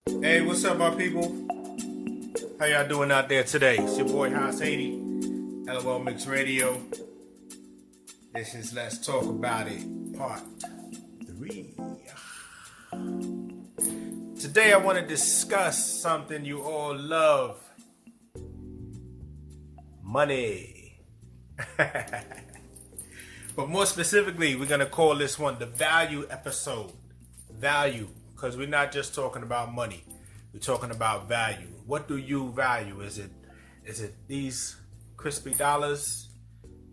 Hey, what's up, my people? How y'all doing out there today? It's your boy Has Hade, Lolmixradio. This is Let's Talk About It, Part 3. Today I want to discuss something you all love. Money. But more specifically, we're going to call this one the value episode. Value. Because we're not just talking about money. We're talking about value. What do you value? Is it these crispy dollars?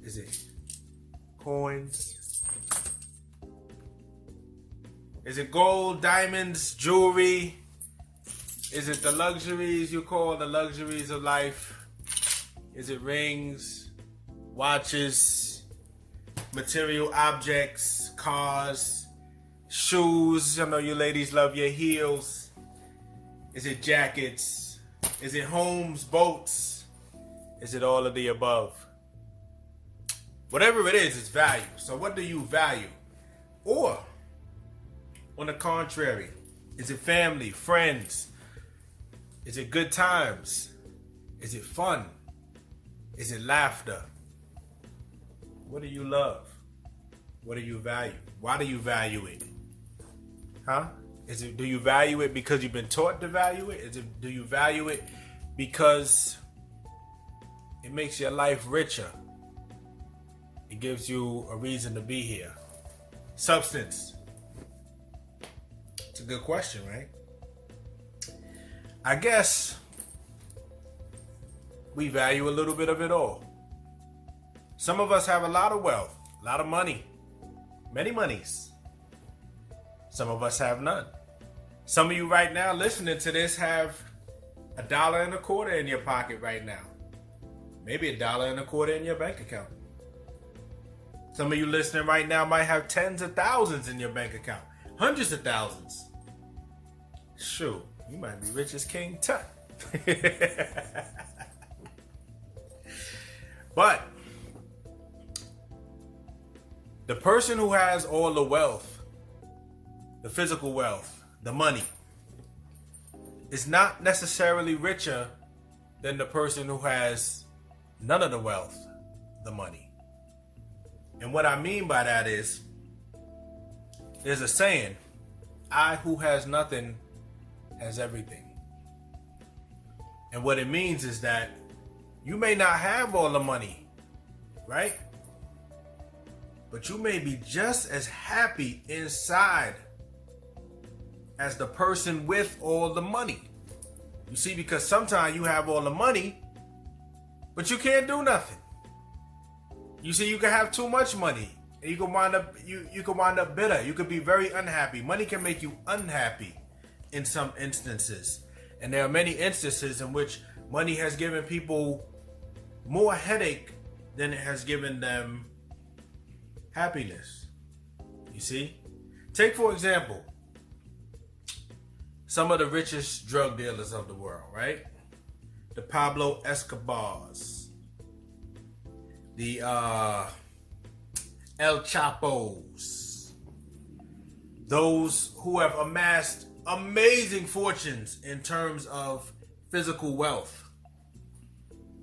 Is it coins? Is it gold, diamonds, jewelry? Is it the luxuries you call the luxuries of life? Is it rings, watches, material objects, cars, shoes? I know you ladies love your heels. Is it jackets? Is it homes, boats? Is it all of the above? Whatever it is, it's value. So what do you value? Or, on the contrary, is it family, friends? Is it good times? Is it fun? Is it laughter? What do you love? What do you value? Why do you value it? Huh? Do you value it because you've been taught to value it? Do you value it because it makes your life richer? It gives you a reason to be here. Substance. It's a good question, right? I guess we value a little bit of it all. Some of us have a lot of wealth, a lot of money, many monies. Some of us have none. Some of you right now listening to this have $1.25 in your pocket right now. Maybe $1.25 in your bank account. Some of you listening right now might have tens of thousands in your bank account. Hundreds of thousands. Shoot, you might be rich as King Tut. But the person who has all the wealth, the physical wealth, the money, is not necessarily richer than the person who has none of the wealth, the money. And what I mean by that is, there's a saying, I who has nothing has everything. And what it means is that you may not have all the money, right? But you may be just as happy inside as the person with all the money. You see, because sometimes you have all the money, but you can't do nothing. You see, you can have too much money, and you can wind up bitter. You could be very unhappy. Money can make you unhappy in some instances. And there are many instances in which money has given people more headache than it has given them happiness. You see? Take, for example, some of the richest drug dealers of the world, right? The Pablo Escobars, the El Chapos, those who have amassed amazing fortunes in terms of physical wealth,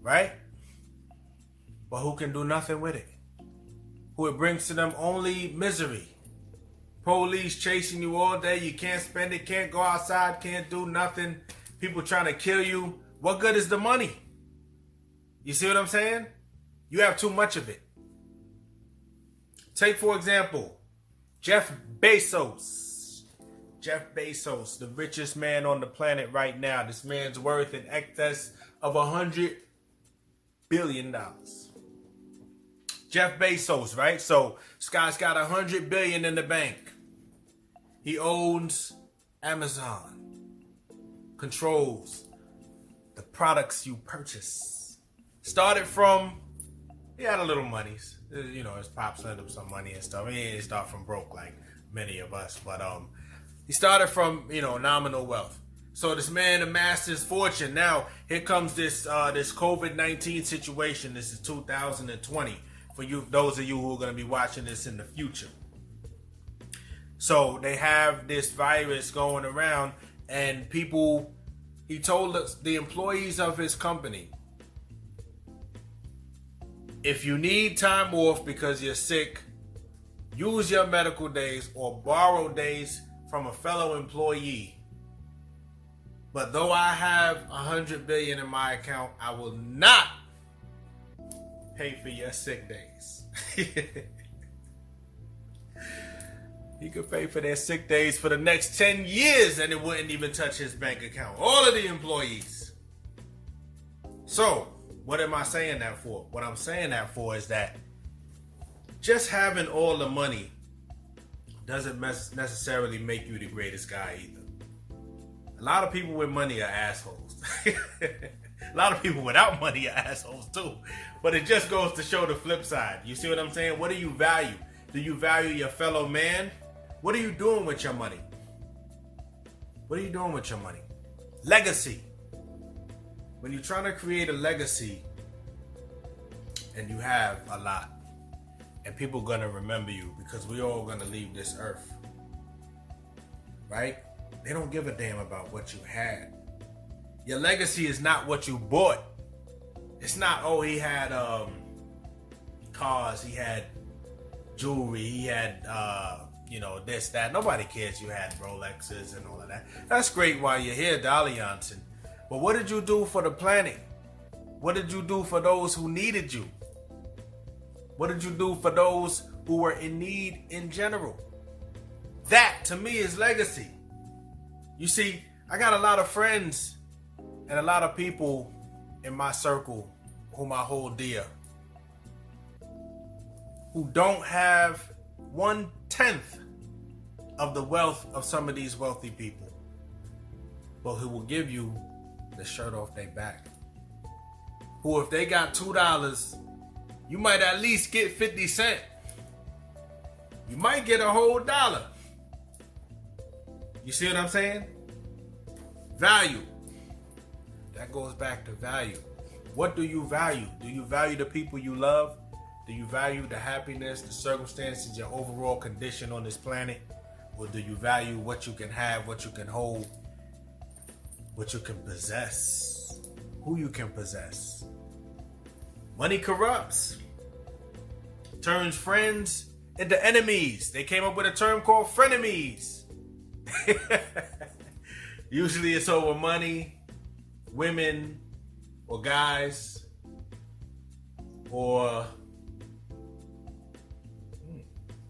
right? But who can do nothing with it? Who it brings to them only misery. Police chasing you all day. You can't spend it, can't go outside, can't do nothing. People trying to kill you. What good is the money? You see what I'm saying? You have too much of it. Take, for example, Jeff Bezos. Jeff Bezos, the richest man on the planet right now. This man's worth in excess of $100 billion. Jeff Bezos, right? So this guy's got $100 billion in the bank. He owns Amazon, controls the products you purchase. Started from, he had a little money. You know, his pops lent him some money and stuff. He didn't start from broke like many of us, but he started from, nominal wealth. So this man amassed his fortune. Now here comes this COVID-19 situation. This is 2020 for you, those of you who are going to be watching this in the future. So they have this virus going around, And people, he told us, the employees of his company, if you need time off because you're sick, use your medical days or borrow days from a fellow employee. But though I have $100 billion in my account, I will not pay for your sick days. He could pay for their sick days for the next 10 years and it wouldn't even touch his bank account. All of the employees. So, what am I saying that for? What I'm saying that for is that just having all the money doesn't necessarily make you the greatest guy either. A lot of people with money are assholes. A lot of people without money are assholes too. But it just goes to show the flip side. You see what I'm saying? What do you value? Do you value your fellow man? What are you doing with your money? What are you doing with your money? Legacy. When you're trying to create a legacy and you have a lot, and people gonna remember you because we all gonna leave this earth, right? They don't give a damn about what you had. Your legacy is not what you bought. It's not, oh, he had cars, he had jewelry, he had this, that. Nobody cares you had Rolexes and all of that. That's great while you're here, Dalliancing. But what did you do for the planet? What did you do for those who needed you? What did you do for those who were in need in general? That, to me, is legacy. You see, I got a lot of friends and a lot of people in my circle whom I hold dear, who don't have 1/10 of the wealth of some of these wealthy people, but who will give you the shirt off their back. Who, if they got $2, you might at least get 50 cents. You might get a whole dollar. You see what I'm saying? Value. That goes back to value. What do you value? Do you value the people you love? Do you value the happiness, the circumstances, your overall condition on this planet? Or do you value what you can have, what you can hold, what you can possess, who you can possess? Money corrupts. Turns friends into enemies. They came up with a term called frenemies. Usually it's over money, women, or guys, or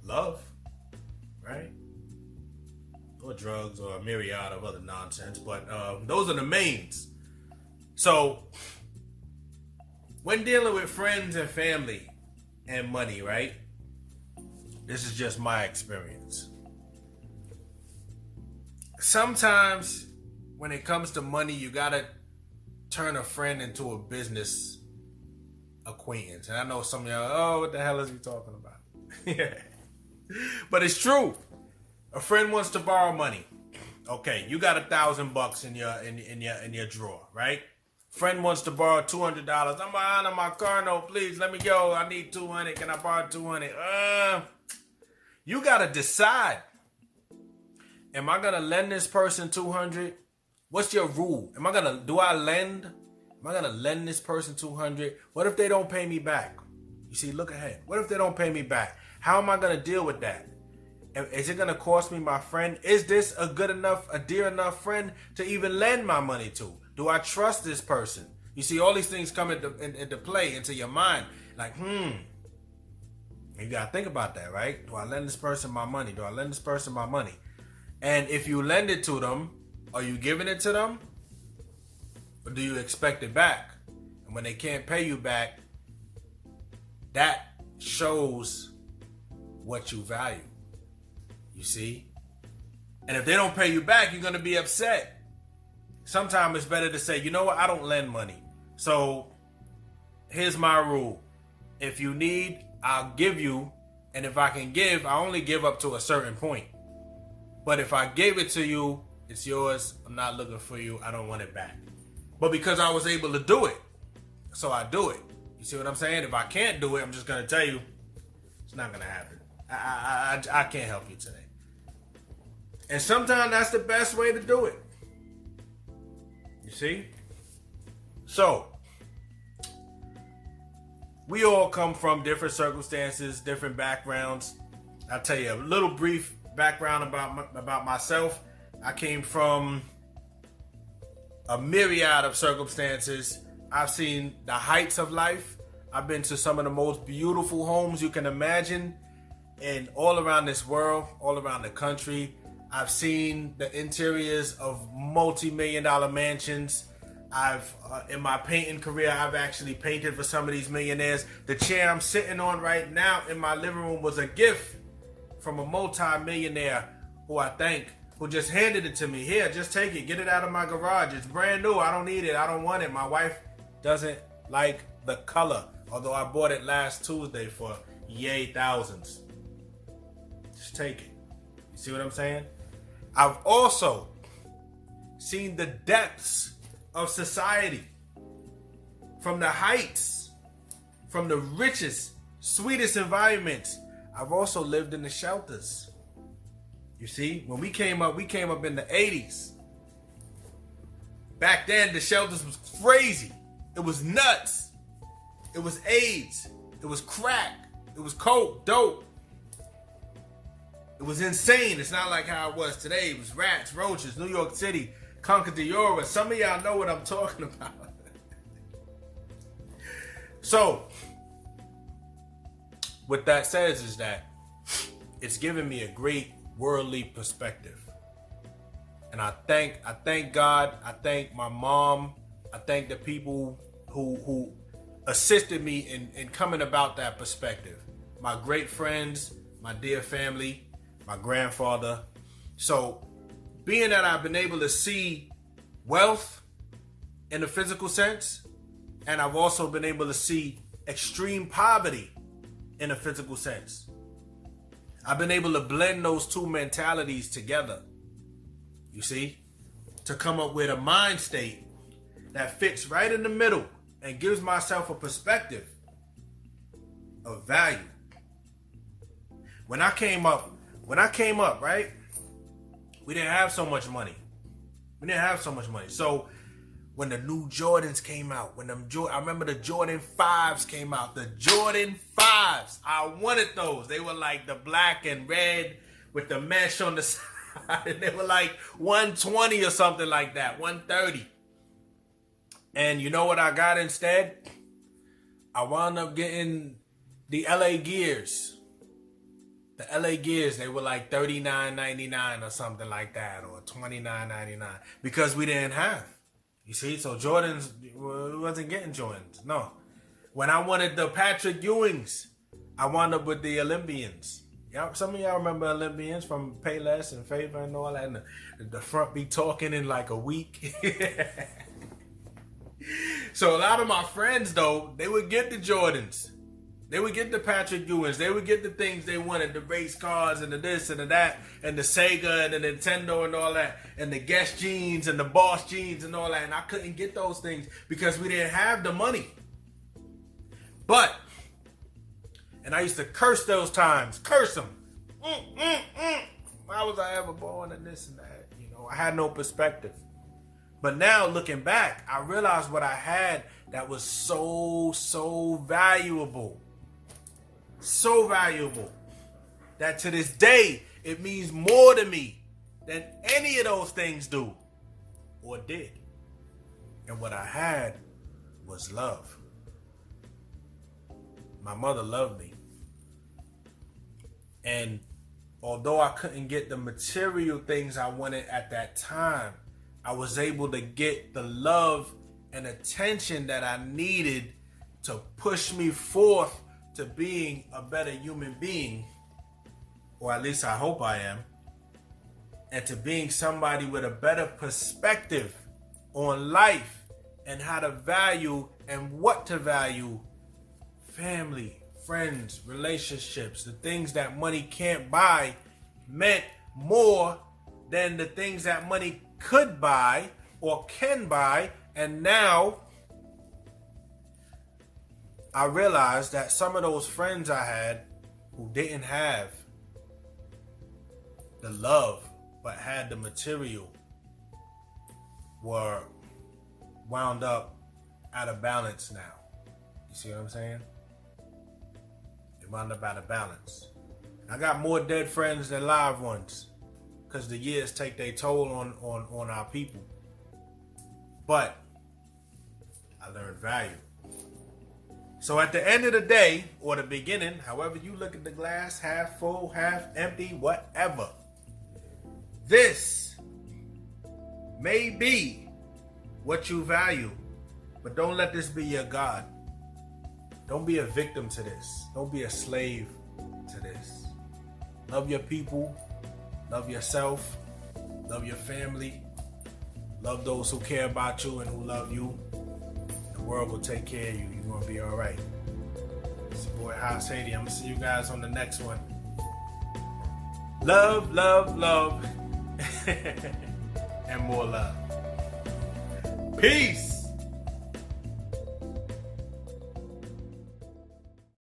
love, right? Or drugs, or a myriad of other nonsense. But those are the mains. So, when dealing with friends and family and money, right? This is just my experience. Sometimes when it comes to money, you gotta turn a friend into a business acquaintance. And I know some of y'all, oh, what the hell is he talking about? Yeah. But it's true. A friend wants to borrow money. Okay, you got $1,000 in your drawer, right? Friend wants to borrow $200. I'm behind on my car note, please let me go. I need $200. Can I borrow $200? You gotta decide. Am I gonna lend this person $200? What's your rule? Am I gonna lend this person $200? What if they don't pay me back? You see, look ahead. What if they don't pay me back? How am I gonna deal with that? Is it gonna cost me my friend? Is this a dear enough friend to even lend my money to? Do I trust this person? You see, all these things come into play, into your mind. Like, you gotta think about that, right? Do I lend this person my money? Do I lend this person my money? And if you lend it to them, are you giving it to them? Or do you expect it back? And when they can't pay you back, that shows what you value. You see? And if they don't pay you back, you're going to be upset. Sometimes it's better to say, you know what? I don't lend money. So here's my rule. If you need, I'll give you. And if I can give, I only give up to a certain point. But if I gave it to you, it's yours. I'm not looking for you. I don't want it back. But because I was able to do it, so I do it. You see what I'm saying? If I can't do it, I'm just going to tell you, it's not going to happen. I can't help you today. And sometimes that's the best way to do it. see? So, we all come from different circumstances, different backgrounds. I'll tell you a little brief background about myself. I came from a myriad of circumstances. I've seen the heights of life. I've been to some of the most beautiful homes you can imagine, and all around this world, all around the country. I've seen the interiors of multi-million-dollar mansions. In my painting career, I've actually painted for some of these millionaires. The chair I'm sitting on right now in my living room was a gift from a multi-millionaire who just handed it to me. Here, just take it. Get it out of my garage. It's brand new. I don't need it. I don't want it. My wife doesn't like the color, although I bought it last Tuesday for yay thousands. Just take it. You see what I'm saying? I've also seen the depths of society, from the heights, from the richest, sweetest environments. I've also lived in the shelters. You see, when we came up in the 80s. Back then, the shelters was crazy. It was nuts. It was AIDS. It was crack. It was coke, dope. It was insane. It's not like how it was today. It was rats, roaches, New York City, Concadiora. Some of y'all know what I'm talking about. So, what that says is that it's given me a great worldly perspective. And I thank God, I thank my mom, I thank the people who assisted me in coming about that perspective. My great friends, my dear family, my grandfather. So, being that I've been able to see wealth in the physical sense, and I've also been able to see extreme poverty in a physical sense, I've been able to blend those two mentalities together, you see, to come up with a mind state that fits right in the middle and gives myself a perspective of value. When I came up, right, we didn't have so much money. So when the new Jordans came out, I remember the Jordan 5s came out. The Jordan 5s, I wanted those. They were like the black and red with the mesh on the side. And they were like 120 or something like that, 130. And you know what I got instead? I wound up getting the LA Gears. The LA Gears, they were like $39.99 or something like that, or $29.99, because we didn't have. You see, so Jordans, wasn't getting Jordans. No. When I wanted the Patrick Ewings, I wound up with the Olympians. Y'all, some of y'all remember Olympians from Payless and Favor and all that, and the front be talking in like a week. So a lot of my friends, though, they would get the Jordans. They would get the Patrick Ewings. They would get the things they wanted, the race cars and the this and the that, and the Sega and the Nintendo and all that, and the Guess jeans and the Boss jeans and all that. And I couldn't get those things because we didn't have the money. And I used to curse those times. Curse them. Why was I ever born in this and that? You know, I had no perspective. But now looking back, I realized what I had that was so valuable. So valuable that to this day, it means more to me than any of those things do or did. And what I had was love. My mother loved me. And although I couldn't get the material things I wanted at that time, I was able to get the love and attention that I needed to push me forth to being a better human being, or at least I hope I am, and to being somebody with a better perspective on life and how to value and what to value family, friends, relationships. The things that money can't buy meant more than the things that money could buy or can buy. And now I realized that some of those friends I had who didn't have the love but had the material were wound up out of balance now. You see what I'm saying? It wound up out of balance. I got more dead friends than live ones, because the years take their toll on our people. But I learned value. So at the end of the day, or the beginning, however you look at the glass, half full, half empty, whatever, this may be what you value, but don't let this be your God. Don't be a victim to this. Don't be a slave to this. Love your people. Love yourself. Love your family. Love those who care about you and who love you. The world will take care of you. You're going to be all right. It's your boy Has Hade. I'm going to see you guys on the next one. Love, love, love. And more love. Peace.